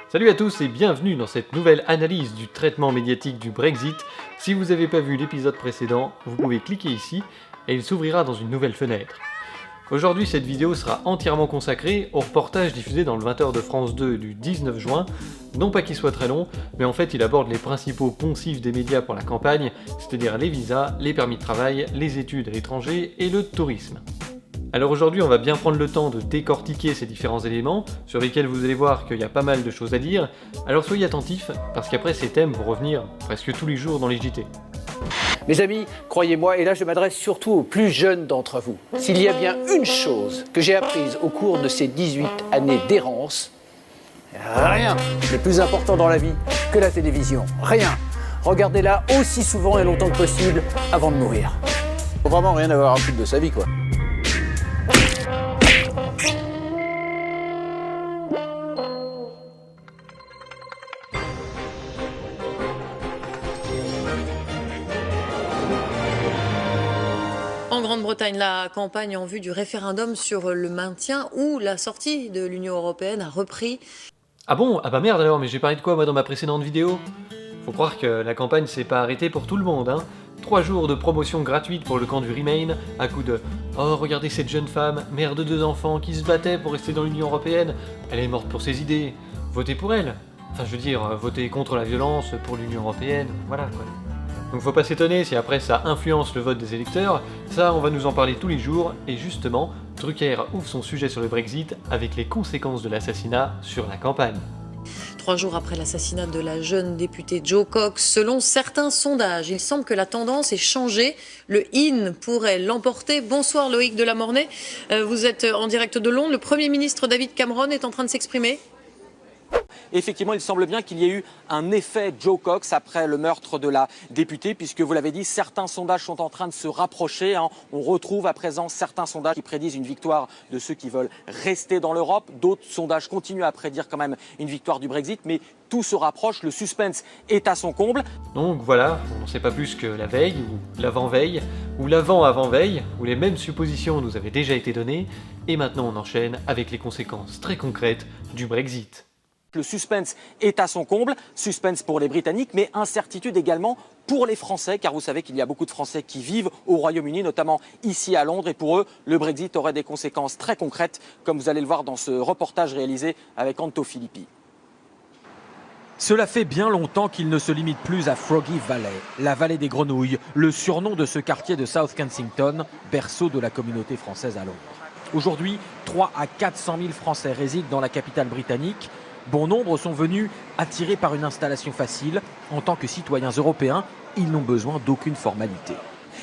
Salut à tous et bienvenue dans cette nouvelle analyse du traitement médiatique du Brexit. Si vous n'avez pas vu l'épisode précédent, vous pouvez cliquer ici et il s'ouvrira dans une nouvelle fenêtre. Aujourd'hui, cette vidéo sera entièrement consacrée au reportage diffusé dans le 20h de France 2 du 19 juin. Non pas qu'il soit très long, mais en fait il aborde les principaux poncifs des médias pour la campagne, c'est-à-dire les visas, les permis de travail, les études à l'étranger et le tourisme. Alors aujourd'hui, on va bien prendre le temps de décortiquer ces différents éléments, sur lesquels vous allez voir qu'il y a pas mal de choses à dire, alors soyez attentifs, parce qu'après ces thèmes vont revenir presque tous les jours dans les JT. Mes amis, croyez-moi, et là je m'adresse surtout aux plus jeunes d'entre vous, s'il y a bien une chose que j'ai apprise au cours de ces 18 années d'errance, rien n'est plus important dans la vie que la télévision, rien. Regardez-la aussi souvent et longtemps que possible avant de mourir. Faut vraiment rien avoir à foutre de sa vie, quoi. En Grande-Bretagne, la campagne en vue du référendum sur le maintien ou la sortie de l'Union européenne a repris. Ah bon? Ah bah merde alors, mais j'ai parlé de quoi moi dans ma précédente vidéo? Faut croire que la campagne s'est pas arrêtée pour tout le monde, hein. 3 jours de promotion gratuite pour le camp du Remain, à coup de « Oh, regardez cette jeune femme, mère de 2 enfants, qui se battait pour rester dans l'Union Européenne, elle est morte pour ses idées, votez pour elle !» Enfin je veux dire, votez contre la violence pour l'Union Européenne, voilà quoi. Donc faut pas s'étonner si après ça influence le vote des électeurs, ça on va nous en parler tous les jours, et justement, Drucker ouvre son sujet sur le Brexit avec les conséquences de l'assassinat sur la campagne. 3 jours après l'assassinat de la jeune députée Jo Cox, selon certains sondages, il semble que la tendance ait changé. Le IN pourrait l'emporter. Bonsoir Loïc Delamornay, vous êtes en direct de Londres. Le Premier ministre David Cameron est en train de s'exprimer. Effectivement, il semble bien qu'il y ait eu un effet Jo Cox après le meurtre de la députée, puisque vous l'avez dit, certains sondages sont en train de se rapprocher, hein. On retrouve à présent certains sondages qui prédisent une victoire de ceux qui veulent rester dans l'Europe. D'autres sondages continuent à prédire quand même une victoire du Brexit, mais tout se rapproche, le suspense est à son comble. Donc voilà, on n'en sait pas plus que la veille, ou l'avant-veille, ou l'avant-avant-veille, où les mêmes suppositions nous avaient déjà été données, et maintenant on enchaîne avec les conséquences très concrètes du Brexit. Le suspense est à son comble, suspense pour les Britanniques, mais incertitude également pour les Français, car vous savez qu'il y a beaucoup de Français qui vivent au Royaume-Uni, notamment ici à Londres, et pour eux, le Brexit aurait des conséquences très concrètes, comme vous allez le voir dans ce reportage réalisé avec Anto Filippi. Cela fait bien longtemps qu'il ne se limite plus à Froggy Valley, la vallée des grenouilles, le surnom de ce quartier de South Kensington, berceau de la communauté française à Londres. Aujourd'hui, 3 à 400 000 Français résident dans la capitale britannique. Bon nombre sont venus attirés par une installation facile. En tant que citoyens européens, ils n'ont besoin d'aucune formalité.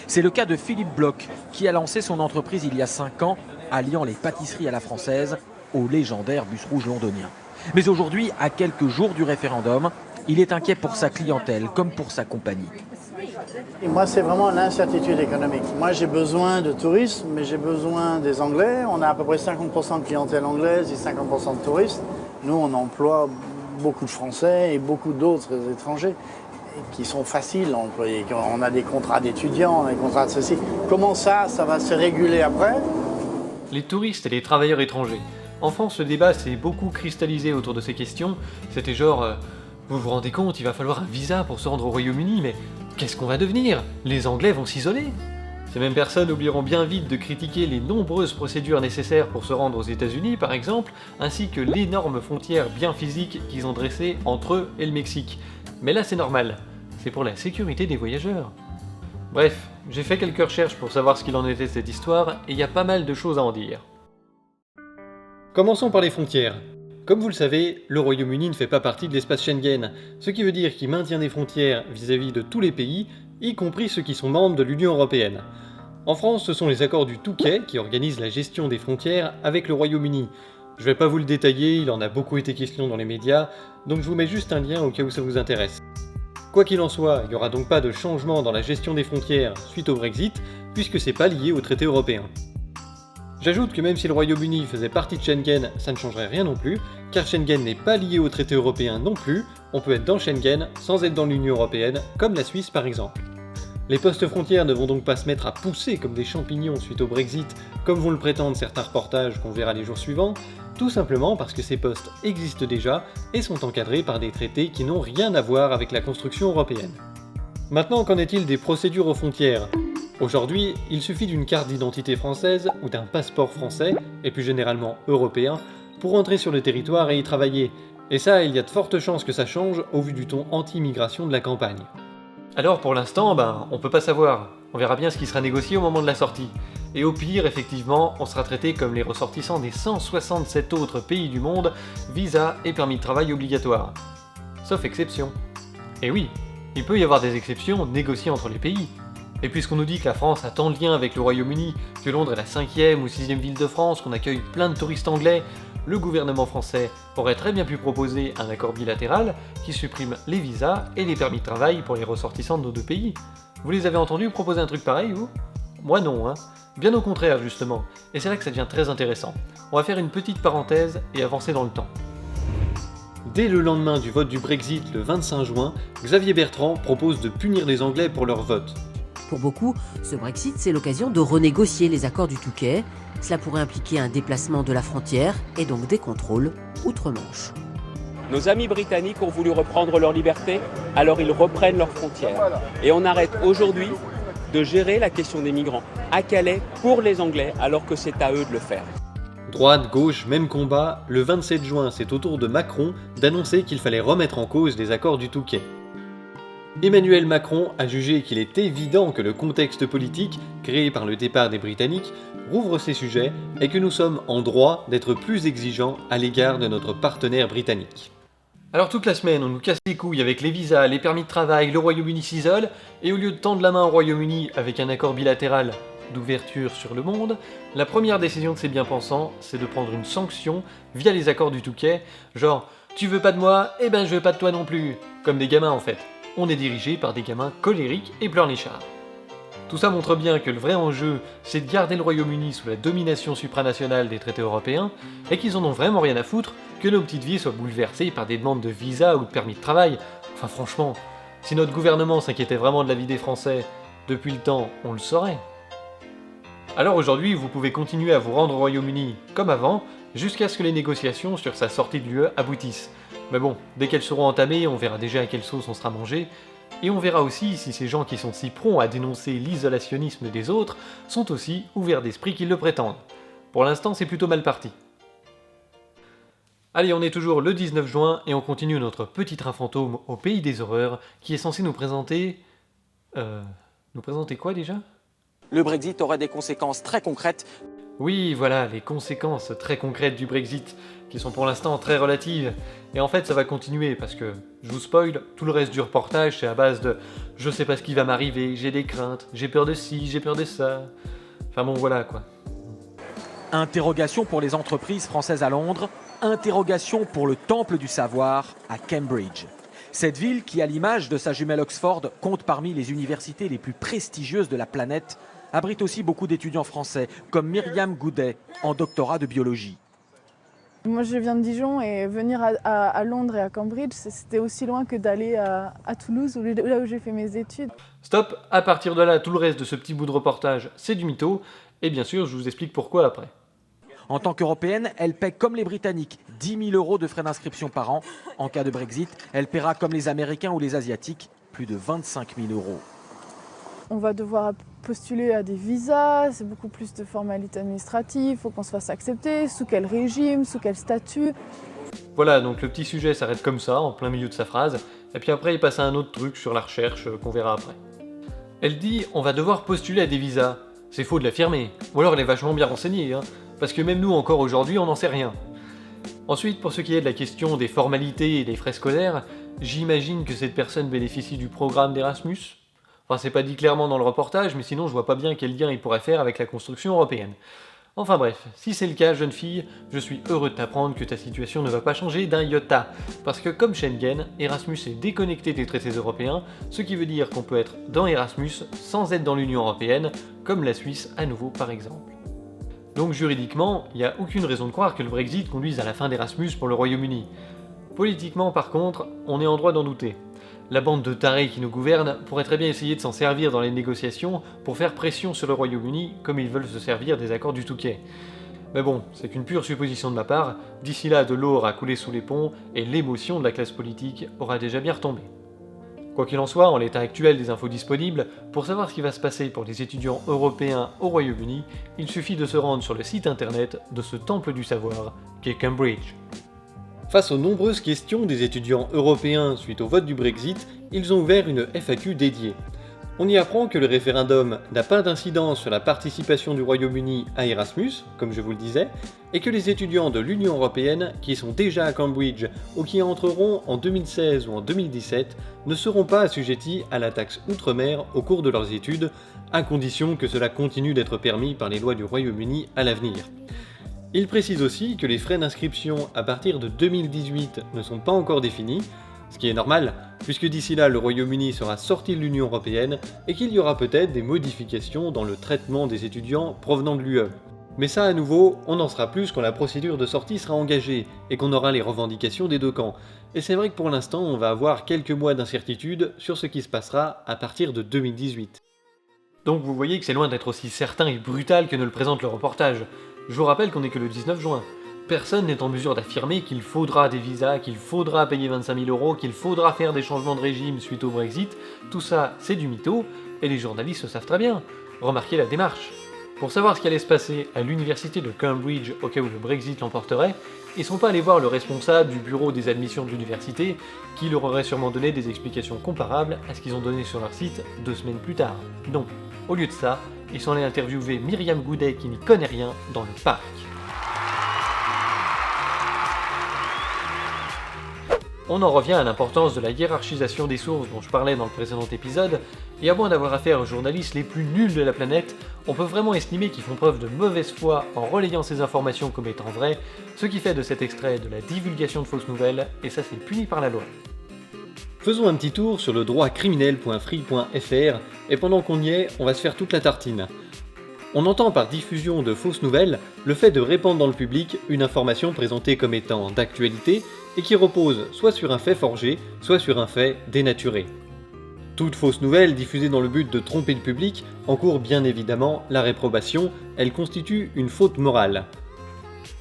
C'est le cas de Philippe Bloch, qui a lancé son entreprise il y a 5 ans, alliant les pâtisseries à la française au légendaire bus rouge londonien. Mais aujourd'hui, à quelques jours du référendum, il est inquiet pour sa clientèle comme pour sa compagnie. Et moi, c'est vraiment l'incertitude économique. Moi, j'ai besoin de tourisme, mais j'ai besoin des Anglais. On a à peu près 50% de clientèle anglaise et 50% de touristes. Nous, on emploie beaucoup de Français et beaucoup d'autres étrangers qui sont faciles à employer. On a des contrats d'étudiants, on a des contrats de ceci. Comment ça va se réguler après? Les touristes et les travailleurs étrangers. En France, le débat s'est beaucoup cristallisé autour de ces questions. C'était genre, vous vous rendez compte, il va falloir un visa pour se rendre au Royaume-Uni, mais qu'est-ce qu'on va devenir? Les Anglais vont s'isoler. Ces mêmes personnes oublieront bien vite de critiquer les nombreuses procédures nécessaires pour se rendre aux États-Unis, par exemple, ainsi que l'énorme frontière bien physique qu'ils ont dressée entre eux et le Mexique. Mais là, c'est normal. C'est pour la sécurité des voyageurs. Bref, j'ai fait quelques recherches pour savoir ce qu'il en était de cette histoire, et il y a pas mal de choses à en dire. Commençons par les frontières. Comme vous le savez, le Royaume-Uni ne fait pas partie de l'espace Schengen, ce qui veut dire qu'il maintient des frontières vis-à-vis de tous les pays, y compris ceux qui sont membres de l'Union Européenne. En France, ce sont les accords du Touquet qui organisent la gestion des frontières avec le Royaume-Uni. Je vais pas vous le détailler, il en a beaucoup été question dans les médias, donc je vous mets juste un lien au cas où ça vous intéresse. Quoi qu'il en soit, il n'y aura donc pas de changement dans la gestion des frontières suite au Brexit, puisque c'est pas lié au traité européen. J'ajoute que même si le Royaume-Uni faisait partie de Schengen, ça ne changerait rien non plus, car Schengen n'est pas lié au traité européen non plus, on peut être dans Schengen sans être dans l'Union Européenne, comme la Suisse par exemple. Les postes frontières ne vont donc pas se mettre à pousser comme des champignons suite au Brexit, comme vont le prétendre certains reportages qu'on verra les jours suivants, Tout simplement parce que ces postes existent déjà et sont encadrés par des traités qui n'ont rien à voir avec la construction européenne. Maintenant, qu'en est-il des procédures aux frontières ? Aujourd'hui, il suffit d'une carte d'identité française ou d'un passeport français, et plus généralement européen, pour entrer sur le territoire et y travailler. Et ça, il y a de fortes chances que ça change au vu du ton anti-immigration de la campagne. Alors pour l'instant, on peut pas savoir. On verra bien ce qui sera négocié au moment de la sortie. Et au pire, effectivement, on sera traité comme les ressortissants des 167 autres pays du monde, visa et permis de travail obligatoires. Sauf exception. Et oui, il peut y avoir des exceptions négociées entre les pays. Et puisqu'on nous dit que la France a tant de liens avec le Royaume-Uni, que Londres est la 5e ou 6e ville de France, qu'on accueille plein de touristes anglais, le gouvernement français aurait très bien pu proposer un accord bilatéral qui supprime les visas et les permis de travail pour les ressortissants de nos deux pays. Vous les avez entendus proposer un truc pareil, vous ? Moi non, hein. Bien au contraire, justement. Et c'est là que ça devient très intéressant. On va faire une petite parenthèse et avancer dans le temps. Dès le lendemain du vote du Brexit, le 25 juin, Xavier Bertrand propose de punir les Anglais pour leur vote. Pour beaucoup, ce Brexit, c'est l'occasion de renégocier les accords du Touquet. Cela pourrait impliquer un déplacement de la frontière et donc des contrôles outre-Manche. Nos amis britanniques ont voulu reprendre leur liberté, alors ils reprennent leurs frontières. Et on arrête aujourd'hui de gérer la question des migrants à Calais pour les Anglais, alors que c'est à eux de le faire. Droite, gauche, même combat, le 27 juin, c'est au tour de Macron d'annoncer qu'il fallait remettre en cause les accords du Touquet. Emmanuel Macron a jugé qu'il est évident que le contexte politique, créé par le départ des Britanniques, rouvre ces sujets et que nous sommes en droit d'être plus exigeants à l'égard de notre partenaire britannique. Alors toute la semaine, on nous casse les couilles avec les visas, les permis de travail, le Royaume-Uni s'isole, et au lieu de tendre la main au Royaume-Uni avec un accord bilatéral d'ouverture sur le monde, la première décision de ces bien-pensants, c'est de prendre une sanction via les accords du Touquet, genre « tu veux pas de moi, eh ben je veux pas de toi non plus », comme des gamins en fait. On est dirigé par des gamins colériques et pleurnichards. Tout ça montre bien que le vrai enjeu, c'est de garder le Royaume-Uni sous la domination supranationale des traités européens, et qu'ils en ont vraiment rien à foutre que nos petites vies soient bouleversées par des demandes de visa ou de permis de travail. Enfin franchement, si notre gouvernement s'inquiétait vraiment de la vie des Français, depuis le temps, on le saurait. Alors aujourd'hui, vous pouvez continuer à vous rendre au Royaume-Uni comme avant, jusqu'à ce que les négociations sur sa sortie de l'UE aboutissent. Mais bon, dès qu'elles seront entamées, on verra déjà à quelle sauce on sera mangé, et on verra aussi si ces gens qui sont si prompts à dénoncer l'isolationnisme des autres sont aussi ouverts d'esprit qu'ils le prétendent. Pour l'instant, c'est plutôt mal parti. Allez, on est toujours le 19 juin, et on continue notre petit train fantôme au pays des horreurs, qui est censé nous présenter... Nous présenter quoi déjà ? Le Brexit aurait des conséquences très concrètes. Oui, voilà, les conséquences très concrètes du Brexit, qui sont pour l'instant très relatives. Et en fait, ça va continuer, parce que, je vous spoil, tout le reste du reportage, c'est à base de « je sais pas ce qui va m'arriver, j'ai des craintes, j'ai peur de ci, j'ai peur de ça ». Enfin bon, voilà quoi. Interrogation pour les entreprises françaises à Londres, interrogation pour le temple du savoir à Cambridge. Cette ville, qui à l'image de sa jumelle Oxford, compte parmi les universités les plus prestigieuses de la planète, abrite aussi beaucoup d'étudiants français, comme Myriam Goudet, en doctorat de biologie. Moi je viens de Dijon et venir à Londres et à Cambridge, c'était aussi loin que d'aller à Toulouse, là où j'ai fait mes études. Stop, à partir de là, tout le reste de ce petit bout de reportage, c'est du mytho, et bien sûr, je vous explique pourquoi après. En tant qu'Européenne, elle paie comme les Britanniques 10 000 € de frais d'inscription par an. En cas de Brexit, elle paiera comme les Américains ou les Asiatiques plus de 25 000 €. On va devoir postuler à des visas, c'est beaucoup plus de formalités administratives, il faut qu'on se fasse accepter, sous quel régime, sous quel statut. Voilà, donc le petit sujet s'arrête comme ça, en plein milieu de sa phrase, et puis après il passe à un autre truc sur la recherche qu'on verra après. Elle dit « on va devoir postuler à des visas ». C'est faux de l'affirmer, ou alors elle est vachement bien renseignée, hein, parce que même nous encore aujourd'hui on n'en sait rien. Ensuite, pour ce qui est de la question des formalités et des frais scolaires, j'imagine que cette personne bénéficie du programme d'Erasmus. Enfin, c'est pas dit clairement dans le reportage, mais sinon je vois pas bien quel lien il pourrait faire avec la construction européenne. Enfin bref, si c'est le cas, jeune fille, je suis heureux de t'apprendre que ta situation ne va pas changer d'un iota, parce que comme Schengen, Erasmus est déconnecté des traités européens, ce qui veut dire qu'on peut être dans Erasmus sans être dans l'Union européenne, comme la Suisse à nouveau par exemple. Donc juridiquement, il n'y a aucune raison de croire que le Brexit conduise à la fin d'Erasmus pour le Royaume-Uni. Politiquement par contre, on est en droit d'en douter. La bande de tarés qui nous gouverne pourrait très bien essayer de s'en servir dans les négociations pour faire pression sur le Royaume-Uni comme ils veulent se servir des accords du Touquet. Mais bon, c'est qu'une pure supposition de ma part, d'ici là de l'eau aura coulé sous les ponts et l'émotion de la classe politique aura déjà bien retombé. Quoi qu'il en soit, en l'état actuel des infos disponibles, pour savoir ce qui va se passer pour les étudiants européens au Royaume-Uni, il suffit de se rendre sur le site internet de ce temple du savoir qu'est Cambridge. Face aux nombreuses questions des étudiants européens suite au vote du Brexit, ils ont ouvert une FAQ dédiée. On y apprend que le référendum n'a pas d'incidence sur la participation du Royaume-Uni à Erasmus, comme je vous le disais, et que les étudiants de l'Union Européenne qui sont déjà à Cambridge ou qui entreront en 2016 ou en 2017 ne seront pas assujettis à la taxe outre-mer au cours de leurs études, à condition que cela continue d'être permis par les lois du Royaume-Uni à l'avenir. Il précise aussi que les frais d'inscription à partir de 2018 ne sont pas encore définis, ce qui est normal, puisque d'ici là le Royaume-Uni sera sorti de l'Union Européenne et qu'il y aura peut-être des modifications dans le traitement des étudiants provenant de l'UE. Mais ça à nouveau, on en sera plus quand la procédure de sortie sera engagée et qu'on aura les revendications des deux camps. Et c'est vrai que pour l'instant on va avoir quelques mois d'incertitude sur ce qui se passera à partir de 2018. Donc vous voyez que c'est loin d'être aussi certain et brutal que ne le présente le reportage. Je vous rappelle qu'on n'est que le 19 juin. Personne n'est en mesure d'affirmer qu'il faudra des visas, qu'il faudra payer 25 000 €, qu'il faudra faire des changements de régime suite au Brexit. Tout ça, c'est du mytho, et les journalistes le savent très bien. Remarquez la démarche. Pour savoir ce qui allait se passer à l'université de Cambridge au cas où le Brexit l'emporterait, ils sont pas allés voir le responsable du bureau des admissions de l'université, qui leur aurait sûrement donné des explications comparables à ce qu'ils ont donné sur leur site 2 semaines plus tard. Non, au lieu de ça, ils sont allés interviewer Myriam Goudet qui n'y connaît rien dans le parc. On en revient à l'importance de la hiérarchisation des sources dont je parlais dans le précédent épisode, et à moins d'avoir affaire aux journalistes les plus nuls de la planète, on peut vraiment estimer qu'ils font preuve de mauvaise foi en relayant ces informations comme étant vraies, ce qui fait de cet extrait de la divulgation de fausses nouvelles, et ça c'est puni par la loi. Faisons un petit tour sur le droitcriminel.free.fr, et pendant qu'on y est, on va se faire toute la tartine. On entend par diffusion de fausses nouvelles le fait de répandre dans le public une information présentée comme étant d'actualité et qui repose soit sur un fait forgé, soit sur un fait dénaturé. Toute fausse nouvelle diffusée dans le but de tromper le public encourt bien évidemment la réprobation, elle constitue une faute morale.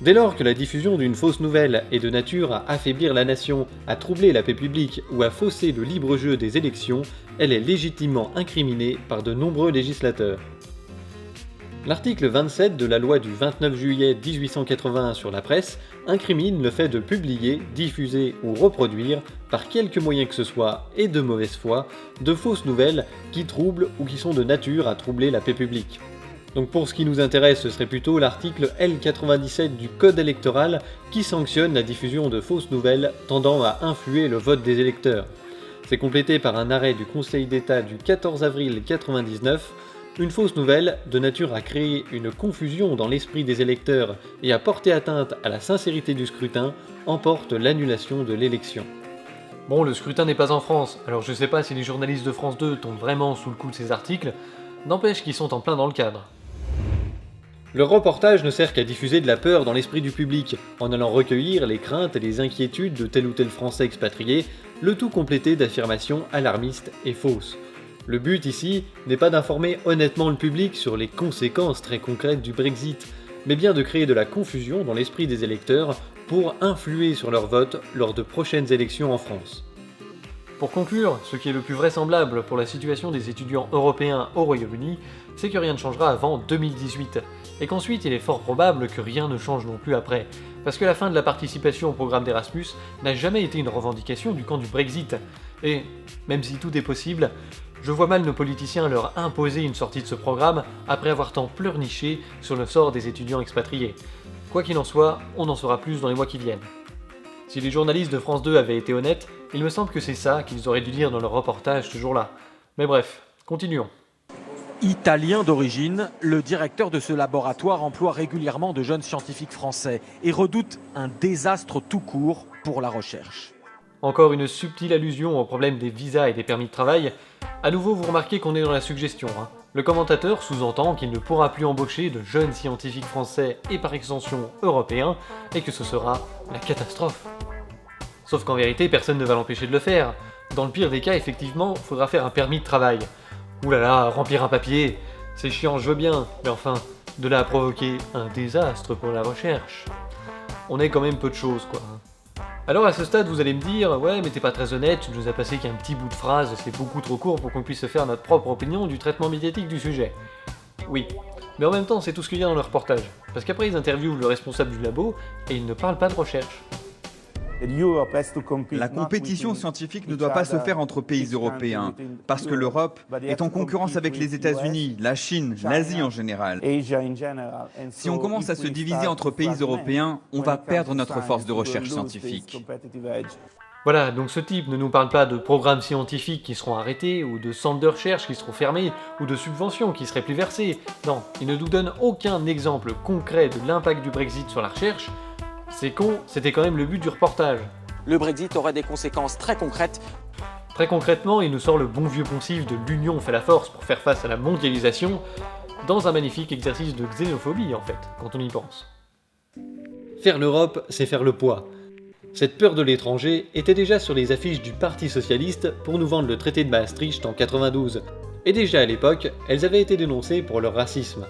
Dès lors que la diffusion d'une fausse nouvelle est de nature à affaiblir la nation, à troubler la paix publique ou à fausser le libre jeu des élections, elle est légitimement incriminée par de nombreux législateurs. L'article 27 de la loi du 29 juillet 1881 sur la presse incrimine le fait de publier, diffuser ou reproduire, par quelque moyen que ce soit et de mauvaise foi, de fausses nouvelles qui troublent ou qui sont de nature à troubler la paix publique. Donc pour ce qui nous intéresse, ce serait plutôt l'article L97 du Code électoral qui sanctionne la diffusion de fausses nouvelles tendant à influer le vote des électeurs. C'est complété par un arrêt du Conseil d'État du 14 avril 1999. Une fausse nouvelle, de nature à créer une confusion dans l'esprit des électeurs et à porter atteinte à la sincérité du scrutin, emporte l'annulation de l'élection. Bon, le scrutin n'est pas en France, alors je sais pas si les journalistes de France 2 tombent vraiment sous le coup de ces articles, n'empêche qu'ils sont en plein dans le cadre. Le reportage ne sert qu'à diffuser de la peur dans l'esprit du public, en allant recueillir les craintes et les inquiétudes de tel ou tel Français expatrié, le tout complété d'affirmations alarmistes et fausses. Le but ici n'est pas d'informer honnêtement le public sur les conséquences très concrètes du Brexit, mais bien de créer de la confusion dans l'esprit des électeurs pour influer sur leur vote lors de prochaines élections en France. Pour conclure, ce qui est le plus vraisemblable pour la situation des étudiants européens au Royaume-Uni, c'est que rien ne changera avant 2018, et qu'ensuite il est fort probable que rien ne change non plus après, parce que la fin de la participation au programme d'Erasmus n'a jamais été une revendication du camp du Brexit, et, même si tout est possible, je vois mal nos politiciens leur imposer une sortie de ce programme après avoir tant pleurniché sur le sort des étudiants expatriés. Quoi qu'il en soit, on en saura plus dans les mois qui viennent. Si les journalistes de France 2 avaient été honnêtes, il me semble que c'est ça qu'ils auraient dû dire dans leur reportage ce jour-là. Mais bref, continuons. Italien d'origine, le directeur de ce laboratoire emploie régulièrement de jeunes scientifiques français et redoute un désastre tout court pour la recherche. Encore une subtile allusion au problème des visas et des permis de travail. À nouveau, vous remarquez qu'on est dans la suggestion. Le commentateur sous-entend qu'il ne pourra plus embaucher de jeunes scientifiques français et par extension européens, et que ce sera la catastrophe. Sauf qu'en vérité, personne ne va l'empêcher de le faire. Dans le pire des cas, effectivement, faudra faire un permis de travail. Ouh là là, remplir un papier, c'est chiant, je veux bien, mais enfin, De là à provoquer un désastre pour la recherche, on est quand même peu de choses, quoi. Alors à ce stade, vous allez me dire, ouais, mais t'es pas très honnête, tu nous as passé qu'un petit bout de phrase, c'est beaucoup trop court pour qu'on puisse se faire notre propre opinion du traitement médiatique du sujet. Oui, mais en même temps, c'est tout ce qu'il y a dans le reportage, parce qu'après ils interviewent le responsable du labo, et ils ne parlent pas de recherche. La compétition scientifique ne doit pas se faire entre pays européens, parce que l'Europe est en concurrence avec les États-Unis, la Chine, l'Asie en général. Si on commence à se diviser entre pays européens, on va perdre notre force de recherche scientifique. Voilà, donc ce type ne nous parle pas de programmes scientifiques qui seront arrêtés, ou de centres de recherche qui seront fermés, ou de subventions qui seraient plus versées. Non, il ne nous donne aucun exemple concret de l'impact du Brexit sur la recherche. C'est con, c'était quand même le but du reportage. Le Brexit aurait des conséquences très concrètes. Très concrètement, il nous sort le bon vieux poncif de l'union fait la force pour faire face à la mondialisation, dans un magnifique exercice de xénophobie en fait, quand on y pense. Faire l'Europe, c'est faire le poids. Cette peur de l'étranger était déjà sur les affiches du Parti Socialiste pour nous vendre le traité de Maastricht en 92, et déjà à l'époque, elles avaient été dénoncées pour leur racisme.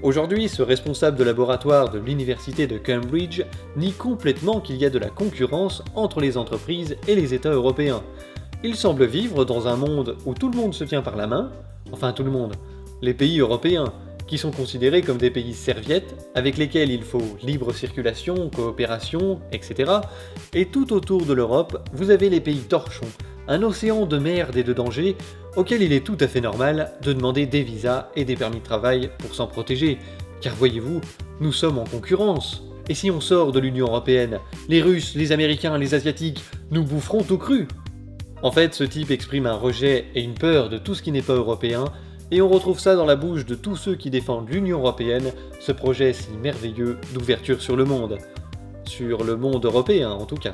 Aujourd'hui, ce responsable de laboratoire de l'université de Cambridge nie complètement qu'il y a de la concurrence entre les entreprises et les États européens. Il semble vivre dans un monde où tout le monde se tient par la main, enfin tout le monde, les pays européens, qui sont considérés comme des pays serviettes, avec lesquels il faut libre circulation, coopération, etc. Et tout autour de l'Europe, vous avez les pays torchons, un océan de merde et de danger, auquel il est tout à fait normal de demander des visas et des permis de travail pour s'en protéger, car voyez-vous, nous sommes en concurrence. Et si on sort de l'Union Européenne, les Russes, les Américains, les Asiatiques nous boufferont tout cru. En fait, ce type exprime un rejet et une peur de tout ce qui n'est pas européen, et on retrouve ça dans la bouche de tous ceux qui défendent l'Union Européenne, ce projet si merveilleux d'ouverture sur le monde. Sur le monde européen en tout cas.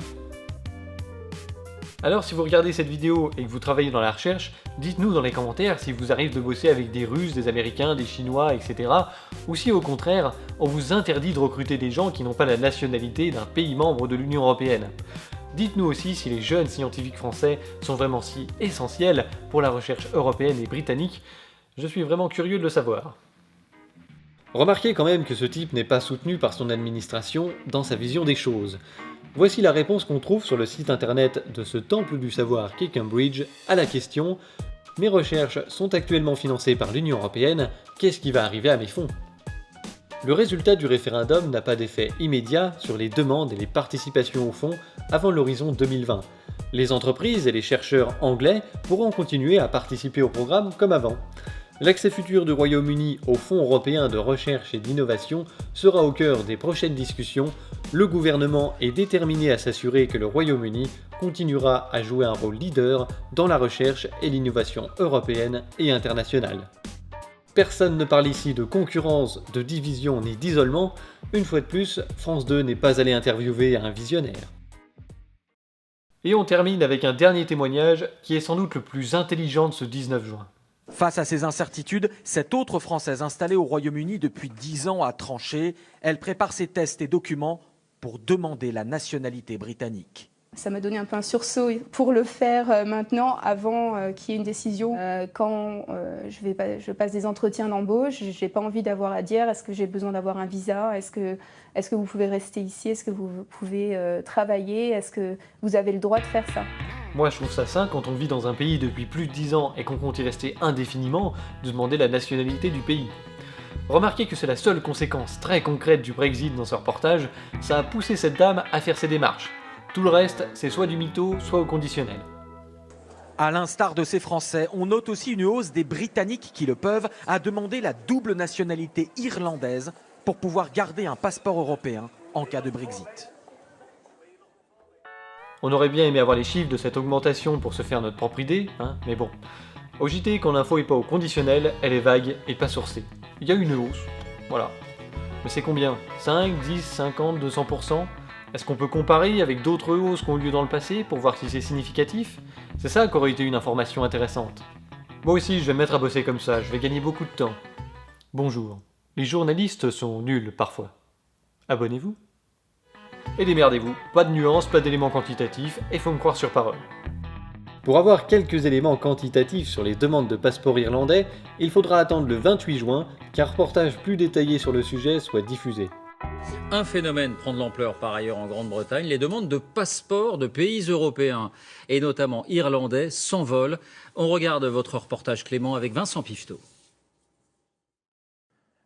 Alors si vous regardez cette vidéo et que vous travaillez dans la recherche, dites-nous dans les commentaires si vous arrive de bosser avec des Russes, des Américains, des Chinois, etc. Ou si au contraire, on vous interdit de recruter des gens qui n'ont pas la nationalité d'un pays membre de l'Union Européenne. Dites-nous aussi si les jeunes scientifiques français sont vraiment si essentiels pour la recherche européenne et britannique. Je suis vraiment curieux de le savoir. Remarquez quand même que ce type n'est pas soutenu par son administration dans sa vision des choses. Voici la réponse qu'on trouve sur le site internet de ce temple du savoir qu'est Cambridge à la question « Mes recherches sont actuellement financées par l'Union Européenne, qu'est-ce qui va arriver à mes fonds ?» Le résultat du référendum n'a pas d'effet immédiat sur les demandes et les participations au fonds avant l'horizon 2020. Les entreprises et les chercheurs anglais pourront continuer à participer au programme comme avant. L'accès futur du Royaume-Uni au Fonds européen de recherche et d'innovation sera au cœur des prochaines discussions. Le gouvernement est déterminé à s'assurer que le Royaume-Uni continuera à jouer un rôle leader dans la recherche et l'innovation européenne et internationale. Personne ne parle ici de concurrence, de division ni d'isolement. Une fois de plus, France 2 n'est pas allé interviewer un visionnaire. Et on termine avec un dernier témoignage qui est sans doute le plus intelligent de ce 19 juin. Face à ces incertitudes, cette autre Française installée au Royaume-Uni depuis 10 ans a tranché. Elle prépare ses tests et documents pour demander la nationalité britannique. Ça m'a donné un peu un sursaut pour le faire maintenant, avant qu'il y ait une décision. Quand je passe des entretiens d'embauche, je n'ai pas envie d'avoir à dire est-ce que j'ai besoin d'avoir un visa, est-ce que vous pouvez rester ici, est-ce que vous pouvez travailler, est-ce que vous avez le droit de faire ça. Moi je trouve ça sain quand on vit dans un pays depuis plus de 10 ans et qu'on compte y rester indéfiniment, de demander la nationalité du pays. Remarquez que c'est la seule conséquence très concrète du Brexit dans ce reportage, ça a poussé cette dame à faire ses démarches. Tout le reste, c'est soit du mytho, soit au conditionnel. À l'instar de ces Français, on note aussi une hausse des Britanniques qui le peuvent à demander la double nationalité irlandaise pour pouvoir garder un passeport européen en cas de Brexit. On aurait bien aimé avoir les chiffres de cette augmentation pour se faire notre propre idée, mais bon. Au JT, quand l'info est pas au conditionnel, elle est vague et pas sourcée. Il y a une hausse, voilà. Mais c'est combien ? 5, 10, 50, 200%? Est-ce qu'on peut comparer avec d'autres hausses qui ont eu lieu dans le passé pour voir si c'est significatif? C'est ça qu'aurait été une information intéressante. Moi aussi, je vais me mettre à bosser comme ça, je vais gagner beaucoup de temps. Bonjour. Les journalistes sont nuls parfois. Abonnez-vous. Et démerdez-vous, pas de nuances, pas d'éléments quantitatifs, et faut me croire sur parole. Pour avoir quelques éléments quantitatifs sur les demandes de passeport irlandais, il faudra attendre le 28 juin qu'un reportage plus détaillé sur le sujet soit diffusé. Un phénomène prend de l'ampleur par ailleurs en Grande-Bretagne, les demandes de passeports de pays européens, et notamment irlandais, s'envolent. On regarde votre reportage Clément avec Vincent Pifteau.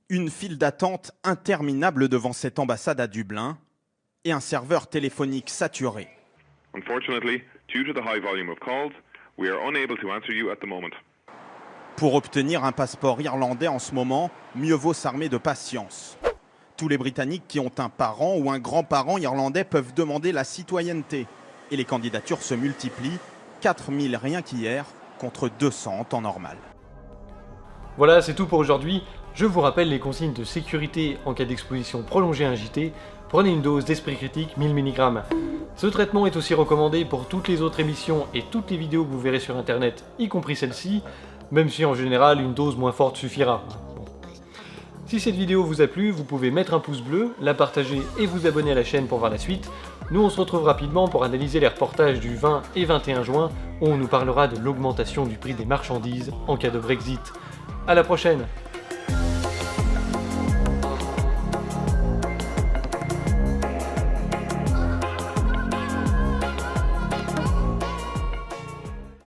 Une file d'attente interminable devant cette ambassade à Dublin et un serveur téléphonique saturé. Pour obtenir un passeport irlandais en ce moment, mieux vaut s'armer de patience. Tous les Britanniques qui ont un parent ou un grand-parent irlandais peuvent demander la citoyenneté. Et les candidatures se multiplient, 4000 rien qu'hier, contre 200 en temps normal. Voilà, c'est tout pour aujourd'hui. Je vous rappelle les consignes de sécurité en cas d'exposition prolongée à un JT. Prenez une dose d'esprit critique 1000 mg. Ce traitement est aussi recommandé pour toutes les autres émissions et toutes les vidéos que vous verrez sur internet, y compris celle-ci, même si en général une dose moins forte suffira. Si cette vidéo vous a plu, vous pouvez mettre un pouce bleu, la partager et vous abonner à la chaîne pour voir la suite. Nous on se retrouve rapidement pour analyser les reportages du 20 et 21 juin où on nous parlera de l'augmentation du prix des marchandises en cas de Brexit. À la prochaine!